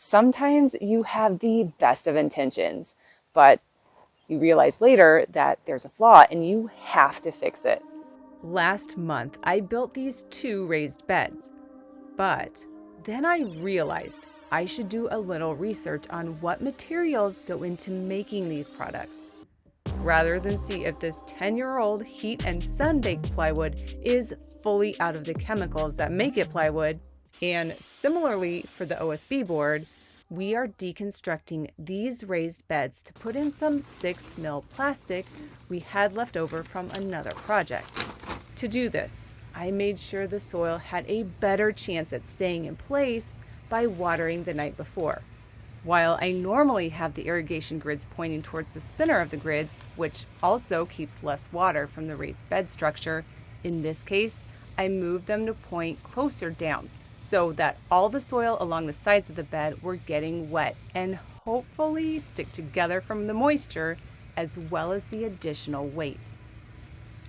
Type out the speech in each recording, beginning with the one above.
Sometimes you have the best of intentions, but you realize later that there's a flaw and you have to fix it. Last month, I built these 2 raised beds, but then I realized I should do a little research on what materials go into making these products, rather than see if this 10-year-old heat and sun-baked plywood is fully out of the chemicals that make it plywood. And similarly for the OSB board, we are deconstructing these raised beds to put in some 6mm plastic we had left over from another project. To do this, I made sure the soil had a better chance at staying in place by watering the night before. While I normally have the irrigation grids pointing towards the center of the grids, which also keeps less water from the raised bed structure, in this case, I moved them to point closer down so that all the soil along the sides of the bed were getting wet and hopefully stick together from the moisture as well as the additional weight.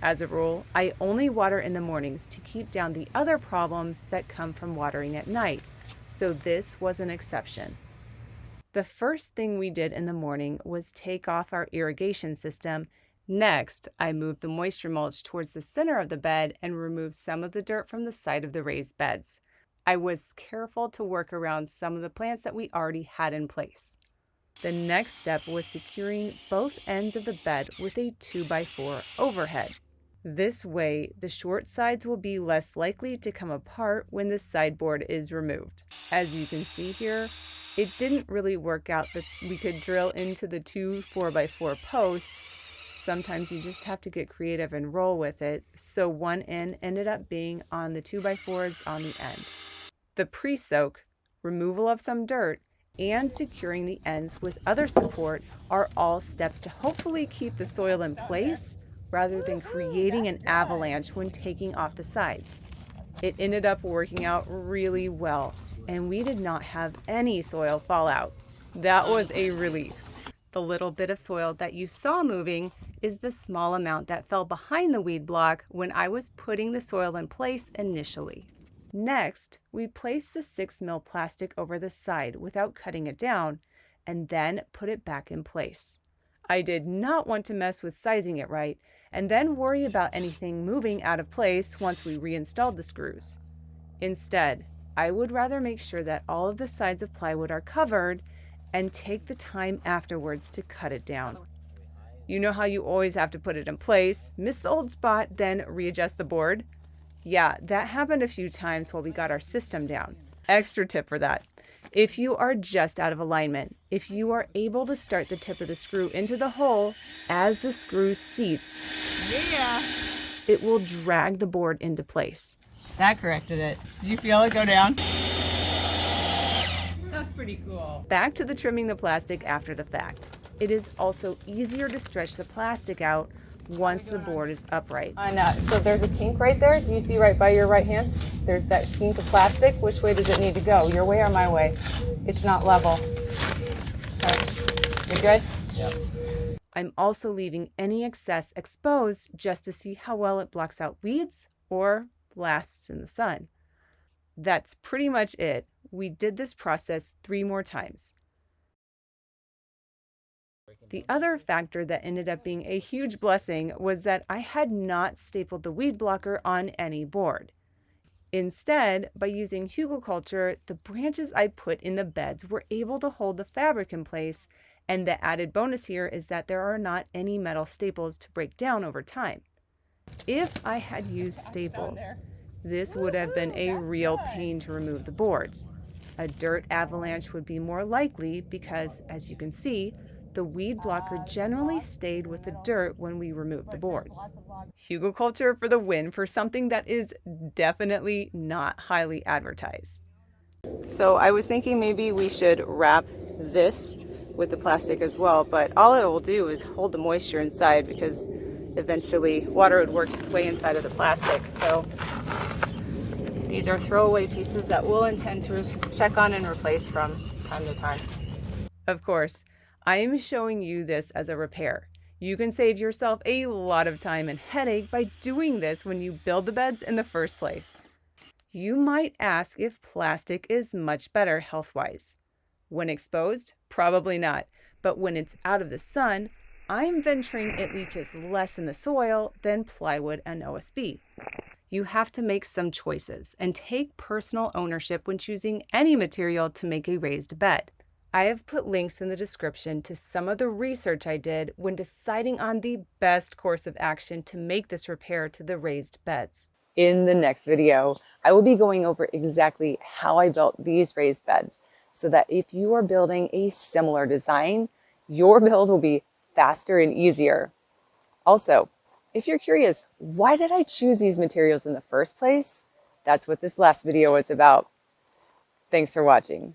As a rule, I only water in the mornings to keep down the other problems that come from watering at night, so this was an exception. The first thing we did in the morning was take off our irrigation system. Next, I moved the moisture mulch towards the center of the bed and removed some of the dirt from the side of the raised beds. I was careful to work around some of the plants that we already had in place. The next step was securing both ends of the bed with a 2x4 overhead. This way, the short sides will be less likely to come apart when the sideboard is removed. As you can see here, it didn't really work out that we could drill into the 2 4x4 posts. Sometimes you just have to get creative and roll with it, so one end ended up being on the 2x4s on the end. The pre-soak, removal of some dirt, and securing the ends with other support are all steps to hopefully keep the soil in place rather than creating an avalanche when taking off the sides. It ended up working out really well, and we did not have any soil fallout. That was a relief. The little bit of soil that you saw moving is the small amount that fell behind the weed block when I was putting the soil in place initially. Next, we placed the 6mm plastic over the side without cutting it down, and then put it back in place. I did not want to mess with sizing it right, and then worry about anything moving out of place once we reinstalled the screws. Instead, I would rather make sure that all of the sides of plywood are covered and take the time afterwards to cut it down. You know how you always have to put it in place, miss the old spot, then readjust the board? Yeah, that happened a few times while we got our system down. Extra tip for that. If you are just out of alignment, if you are able to start the tip of the screw into the hole as the screw seats, it will drag the board into place. That corrected it. Did you feel it go down? That's pretty cool. Back to the trimming the plastic after the fact. It is also easier to stretch the plastic out once the board is upright. So there's a kink right there. Do you see right by your right hand? There's that kink of plastic. Which way does it need to go? Your way or my way? It's not level. Okay. You good? Yep. I'm also leaving any excess exposed just to see how well it blocks out weeds or lasts in the sun. That's pretty much it. We did this process 3 more times. The other factor that ended up being a huge blessing was that I had not stapled the weed blocker on any board. Instead, by using hugelkultur, the branches I put in the beds were able to hold the fabric in place, and the added bonus here is that there are not any metal staples to break down over time. If I had used staples, this would have been a real pain to remove the boards. A dirt avalanche would be more likely because, as you can see, the weed blocker generally stayed with the dirt when we removed the boards. Hugelkultur for the win for something that is definitely not highly advertised. So I was thinking maybe we should wrap this with the plastic as well, but all it will do is hold the moisture inside because eventually water would work its way inside of the plastic. So these are throwaway pieces that we'll intend to check on and replace from time to time. Of course, I am showing you this as a repair. You can save yourself a lot of time and headache by doing this when you build the beds in the first place. You might ask if plastic is much better health-wise. When exposed, probably not. But when it's out of the sun, I'm venturing it leaches less in the soil than plywood and OSB. You have to make some choices and take personal ownership when choosing any material to make a raised bed. I have put links in the description to some of the research I did when deciding on the best course of action to make this repair to the raised beds. In the next video, I will be going over exactly how I built these raised beds so that if you are building a similar design, your build will be faster and easier. Also, if you're curious, why did I choose these materials in the first place? That's what this last video was about. Thanks for watching.